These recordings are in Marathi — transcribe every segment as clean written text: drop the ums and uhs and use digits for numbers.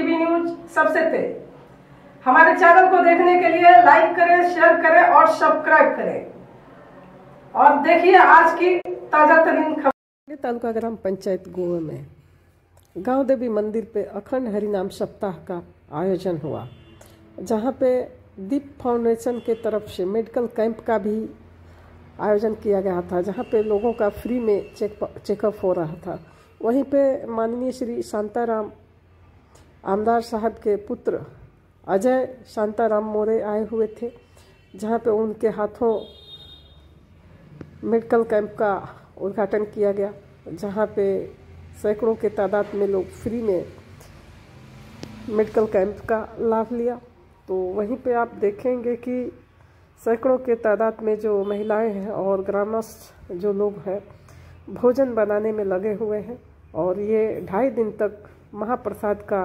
टीवी न्यूज सबसे तेज। हमारे चैनल को देखने के लिए लाइक करें, शेयर करें और सब्सक्राइब करें और देखिए आज की ताजा तरीन खबर। तालुका ग्राम पंचायत गोवा में गांव देवी मंदिर पे अखंड हरिनाम सप्ताह का आयोजन हुआ, जहां पे दीप फाउंडेशन के तरफ से मेडिकल कैंप का भी आयोजन किया गया था, जहां पे लोगों का फ्री में चेकअप हो रहा था। वहीं पे माननीय श्री शांताराम आमदार साहब के पुत्र अजय शांताराम मोरे आए हुए थे, जहां पे उनके हाथों मेडिकल कैंप का उद्घाटन किया गया, जहां पे सैकड़ों के तादाद में लोग फ्री में मेडिकल कैंप का लाभ लिया। तो वहीं पे आप देखेंगे कि सैकड़ों के तादाद में जो महिलाएं हैं और ग्रामस्थ जो लोग हैं भोजन बनाने में लगे हुए हैं और ये 2.5 दिन तक महाप्रसाद का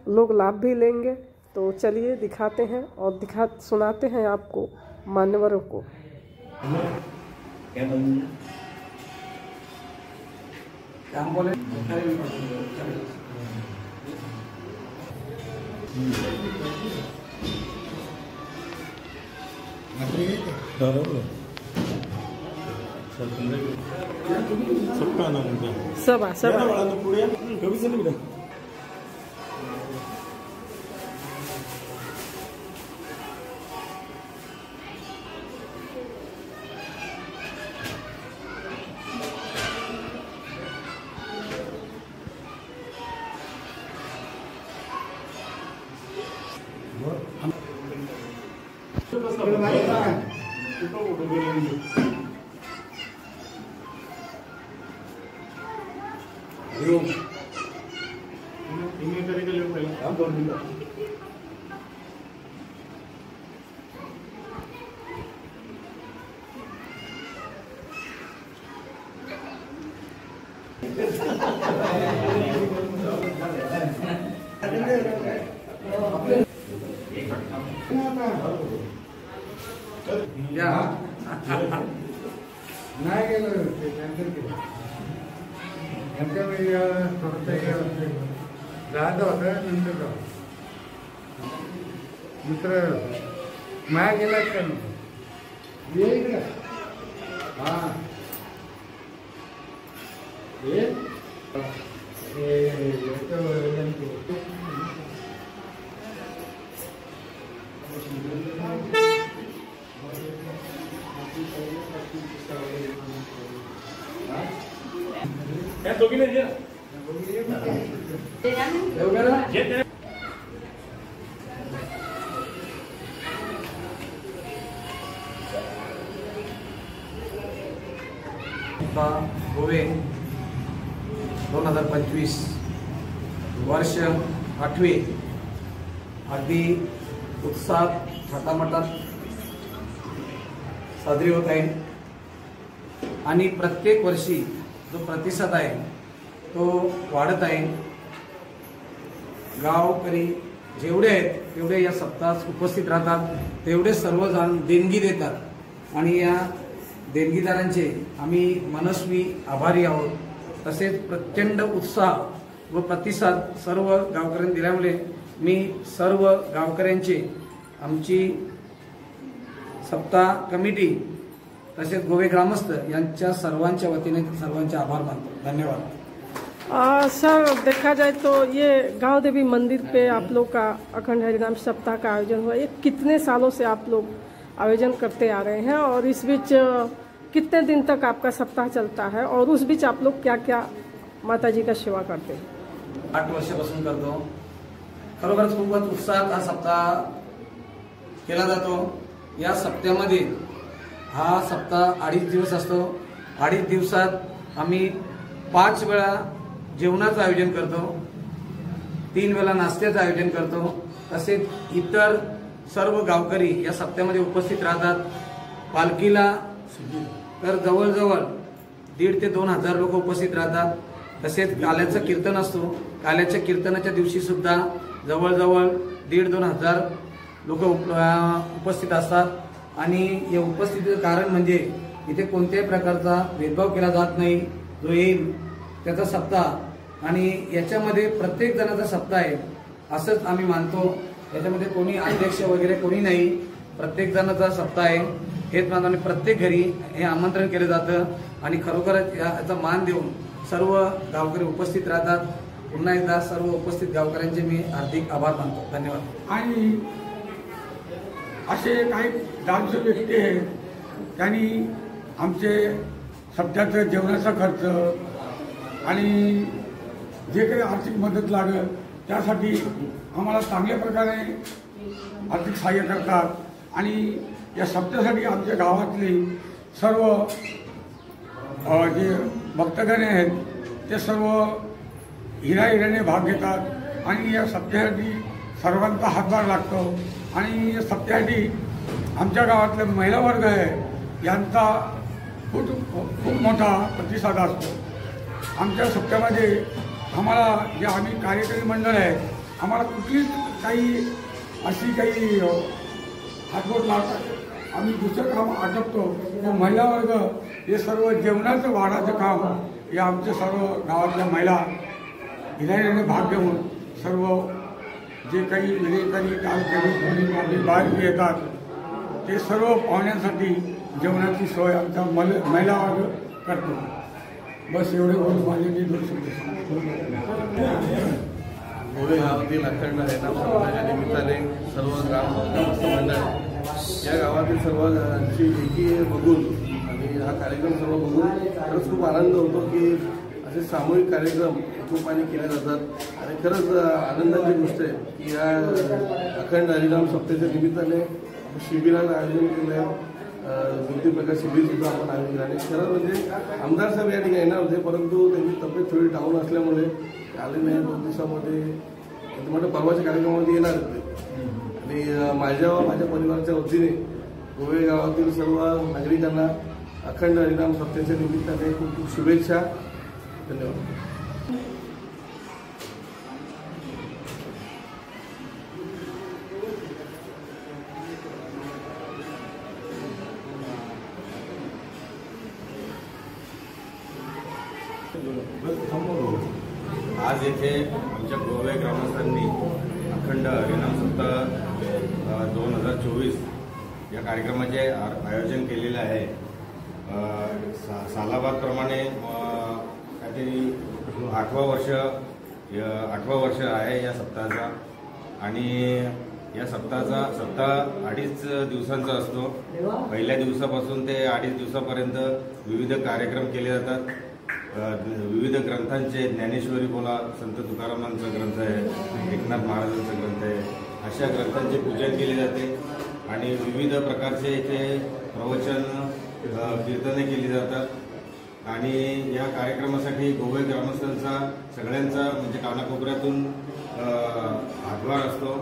लोग लाभ भी लेंगे। तो चलिए दिखाते हैं और सुनाते हैं आपको मान्यवरों को। सबका नाम सब कभी से नहीं नाही गेलं ते कॅन्सल केलं. नंतर मी थोडंसं जायचं होतं, नंतर जाऊ दुसरं माया गेला का ये इकडे. हां ये दोघी नाही गोवे 2025 वर्ष 8वे अगदी उत्साहात थाटामाटात साजरी होत आहे आणि प्रत्येक वर्षी जो प्रतिसाद आहे तो वाढत आहे। गावकरी जेवढे आहेत तेवढे या सप्ताहात उपस्थित राहतात, तेवढे सर्वजण देणगी देतात आणि या देणगीदारांचे आम्ही मनस्वी आभारी आहोत। तसेच प्रचंड उत्साह व प्रतिसाद सर्व गावकऱ्यांनी दिल्यामुळे मी सर्व गावकऱ्यांचे, आमची सप्ताह कमिटी तसेच गोवे ग्रामस्थ यांच्या सर्वांच्या वतीने सर्वांचे आभार मानतो। धन्यवाद। सर, देखा जाए तो ये गांव देवी मंदिर पे आप लोग का अखंड हरिनाम सप्ताह का आयोजन हुआ, ये कितने सालों से आप लोग आयोजन करते आ रहे हैं और इस बीच कितने दिन तक आपका सप्ताह चलता है और उस बीच आप लोग क्या क्या माता जी का सेवा करते हैं? 8 वर्षापासून करतो। खरोखरच खूपच उत्साहात हा सप्ताह केला जातो। या सप्त्यामध्ये हा सप्ताह 2.5 दिवस असतो। 2.5 दिवसात आम्ही 5 वेळा जेवणाचं आयोजन करतो, 3 वेळा नाश्त्याचं आयोजन करतो। तसेच इतर सर्व गावकरी या सप्त्यामध्ये उपस्थित राहतात। पालखीला तर जवळजवळ 1,500 ते 2,000 लोक उपस्थित राहतात। तसेच काल्याचं कीर्तन असतो, काल्याच्या कीर्तनाच्या दिवशी सुद्धा जवळजवळ 1,500-2,000 लोक उपस्थित असतात आणि या उपस्थितीचं कारण म्हणजे इथे कोणत्याही प्रकारचा भेदभाव केला जात नाही। जो येईल त्याचा सप्ताह आणि याच्यामध्ये प्रत्येक जणाचा सप्ताह आहे असंच आम्ही मानतो। याच्यामध्ये कोणी अध्यक्ष वगैरे कोणी नाही, प्रत्येक जणाचा सप्ताह आहे हेच मानतो आणि प्रत्येक घरी हे आमंत्रण केलं जातं आणि खरोखरच याचा मान देऊन सर्व गावकरी उपस्थित राहतात। पुन्हा एकदा सर्व उपस्थित गावकऱ्यांचे मी हार्दिक आभार मानतो। धन्यवाद। आणि असे काही दानशूर व्यक्ती आहेत त्यांनी आमचे सप्त्याचं जेवणाचा खर्च आणि जे काही आर्थिक मदत लागेल त्यासाठी आम्हाला चांगल्या प्रकारे आर्थिक सहाय्य करतात आणि या सप्त्यासाठी आमच्या गावातली सर्व जे भक्तगण आहेत ते सर्व हिराहिराने भाग घेतात आणि या सप्त्यासाठी सर्वांचा हातभार लागतो आणि या सप्त्यासाठी आमच्या गावातले महिला वर्ग आहे यांचा खूप मोठा प्रतिसाद असतो। आमच्या सप्त्यामध्ये आम्हाला जे आम्ही कार्यकारी मंडळ आहे आम्हाला कुठलीच काही अशी काही हातबोट लावतात, आम्ही दुसरं काम आटपतो। तो महिला वर्ग हे सर्व जेवणाचं वाढाचं काम हे आमच्या सर्व गावातल्या महिला हिराहिराने भाग घेऊन सर्व जे काही विलेकरी कार्यक्रम बाहेर येतात ते सर्व पाहुण्यांसाठी जेवणाची सोय आमचा महिला वर्ग करतो। बस एवढे बोलून माझे मी बोलू शकतो। गोवे गावातील अखंड हरिनाम सप्ताहाच्या निमित्ताने सर्व ग्रामस्थ मंडळ या गावातील सर्वांची एकी बघून आणि हा कार्यक्रम सर्व बघून खरंच खूप आनंद होतो की असे सामूहिक कार्यक्रम एकोपाने केले जातात आणि खरंच आनंदाची गोष्ट आहे की या अखंड हरिनाम सप्ताहाच्या निमित्ताने शिबिराचं आयोजन केलं आहे। ज्योतिप्रकाश शिबिर सुद्धा आपण आयोजन केलं आणि खरं म्हणजे आमदार साहेब या ठिकाणी येणार होते परंतु त्यांची तब्येत थोडी डाऊन असल्यामुळे आले नाही। 2 दिवसामध्ये मोठ्या परवाच्या कार्यक्रमामध्ये येणार होते आणि माझ्या परिवाराच्या वतीने गोवे गावातील सर्व नागरिकांना अखंड हरिनाम सप्ताहाच्या निमित्ताने खूप खूप शुभेच्छा। धन्यवाद। आज येथे आमच्या गोवे ग्रामस्थांनी अखंड हरिनाम सप्ताह 2024 या कार्यक्रमाचे आयोजन केलेले आहे। सालाबादप्रमाणे काहीतरी 8वं वर्ष आहे या सप्ताहाचा आणि या सप्ताह 2.5 दिवसांचा असतो। पहिल्या दिवसापासून ते 2.5 दिवसापर्यंत विविध कार्यक्रम केले जातात। विविध ग्रंथांचे ज्ञानेश्वरी बोला, संत तुकारामांचा ग्रंथ आहे, एकनाथ महाराजांचा ग्रंथ आहे, अशा ग्रंथांचे पूजन केले जाते आणि विविध प्रकारचे इथे प्रवचन कीर्तने केली जातात आणि या कार्यक्रमासाठी गोवे ग्रामस्थांचा सगळ्यांचा म्हणजे कानाकोपऱ्यातून हातभार असतो।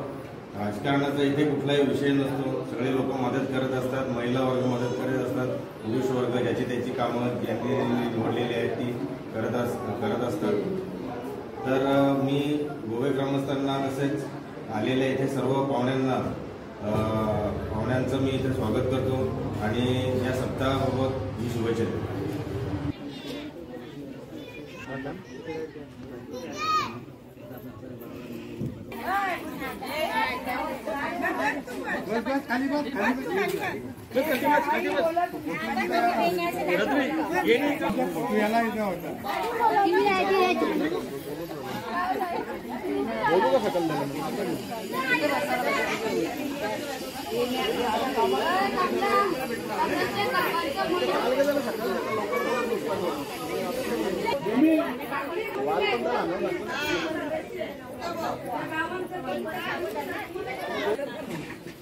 राजकारणाचा इथे कुठलाही विषय नसतो, सगळे लोक मदत करत असतात, महिला वर्ग मदत करत असतात, पुरुष वर्ग ज्याची त्याची कामं ज्यांनी निवडलेली आहेत ती करत असतात। तर मी गोवे ग्रामस्थांना तसेच आलेल्या इथे सर्व पाहुण्यांचं मी इथे स्वागत करतो आणि या सप्ताहाबाबत मी शुभेच्छा देतो।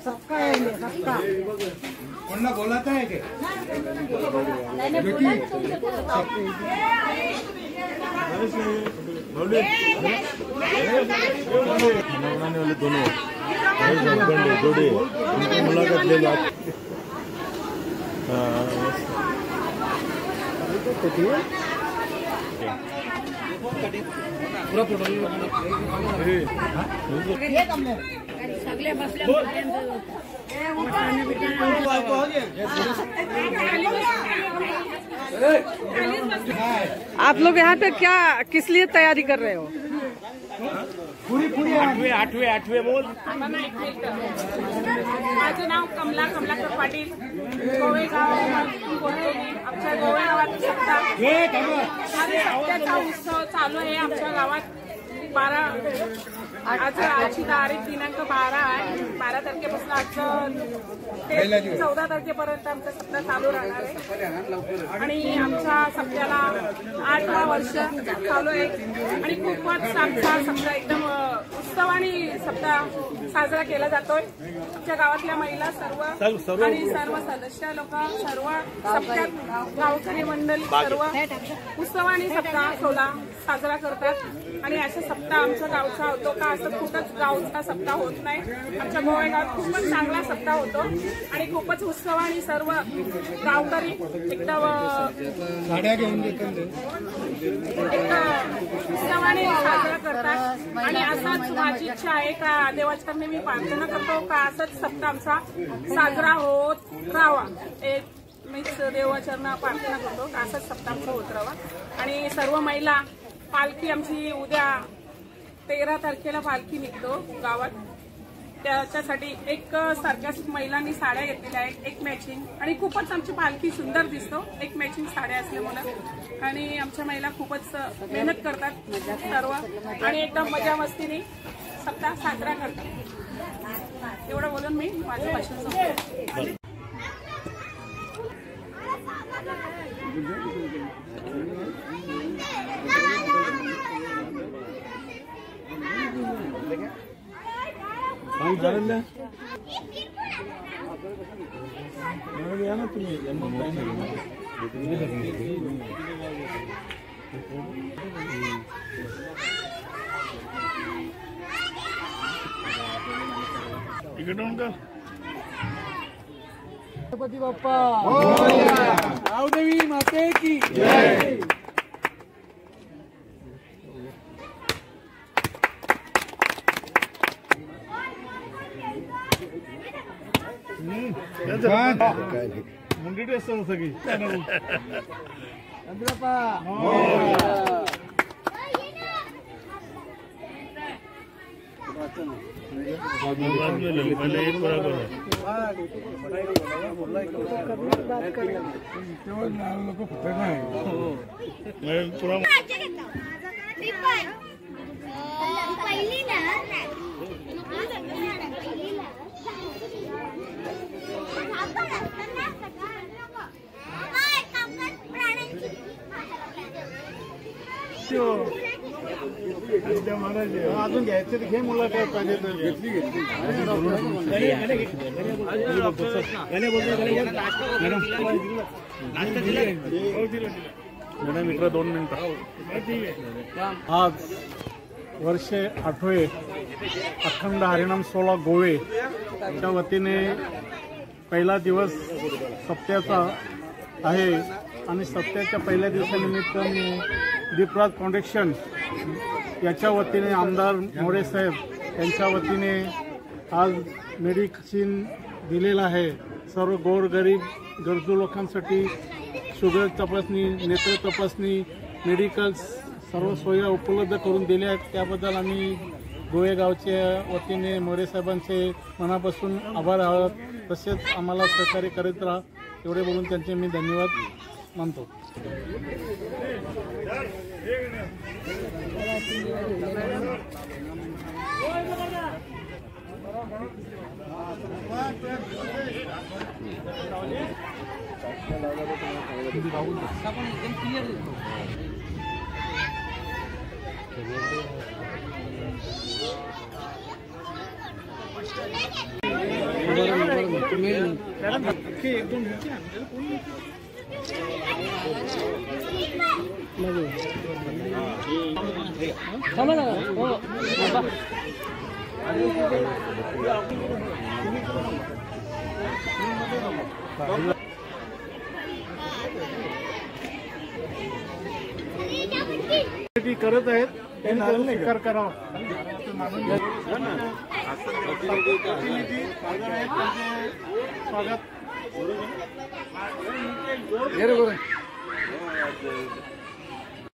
सबका है सबका कोणला बोलायचं आहे की वाले दोनों जोड़े मुलाकात ले लो। पूरा फोटो सगळे बसले आप लोग यहाँ पे क्या किस लिए तैयारी कर रहे हो? आठवे बोल. माझं नाव कमला कमलाकर पाटील. गोवेगाव आमच्या गोवेगावात सप्त्याचा उत्सव चालू आहे आमच्या गावात. आजची तारीख दिनांक 12 आहे. 12 तारखेपासून आजचं ते 14 तारखेपर्यंत आमचा सप्ताह चालू राहणार आहे. आणि आमच्या सप्त्याला 8वा वर्ष चालू आहे. आणि खूपच आमचा सप्ताह एकदम उत्सवाने सप्ताह साजरा केला जातोय. आमच्या गावातल्या महिला सर्व आणि सर्व सदस्य लोक सर्व सप्त्यात गावकरी मंडळी सर्व उत्सवाने सप्ताह साजरा करतात. आणि असा सप्ताह आमच्या गावचा होतो का असं कुठंच गावचा सप्ताह होत नाही. आमच्या गोवेगावात खूपच चांगला सप्ताह होतो आणि खूपच उत्सवाने सर्व गावकरी एकदम उत्सवाने साजरा करतात. आणि असाच माझी इच्छा आहे का देवाचरणी मी प्रार्थना करतो का असंच सप्ताह आमचा साजरा होत राहावा. मीच देवाचरणी प्रार्थना करतो का असंच सप्ताह आमचा होत राहावा. आणि सर्व महिला पालखी आमची उद्या 13 तारखेला पालखी निघतो गावात. त्याच्यासाठी एक सारख्याच महिलांनी साड्या घेतलेल्या आहेत, एक मॅचिंग. आणि खूपच आमची पालखी सुंदर दिसतो एक मॅचिंग साड्या असल्यामुळे. आणि आमच्या महिला खूपच मेहनत करतात सर्व आणि एकदम मजा मस्तीने सप्ताह साजरा करतात. एवढं बोलून मी माझं भाषण संपवतो. या ना तुम्ही इकडून का गणपती बाप्पा गावदेवी माते की जय. मुंडी टेस्ट सगळी लोक फक्त नाही अजून घ्यायचं घे मुलाखत पाहिजे तर घेतली मॅडम इकडे 2 मिनिटं. आज वर्षे 8वे अखंड हरिनाम सोहळा गोवे च्या वतीने पहिला दिवस सप्त्याचा आहे. आणि सप्त्याच्या पहिल्या दिवसानिमित्त मी दीपराज फाउंडेशन याच्या वतीने आमदार मोरे साहेब यांच्या वतीने आज मेडिसिन दिलेलं आहे. सर्व गोरगरीब गरजू लोकांसाठी शुगर तपासणी, नेत्र तपासणी, मेडिकल्स सर्व सोयी उपलब्ध करून दिल्या आहेत. त्याबद्दल आम्ही गोवेगावच्या वतीने मोरे साहेबांचे मनापासून आभार आहोत. तसेच आम्हाला सहकार्य करीत राहा एवढे बोलून त्यांचे मी धन्यवाद मानतो. करत आहेत त्यांनी स्वीकार करावा. स्वागत आज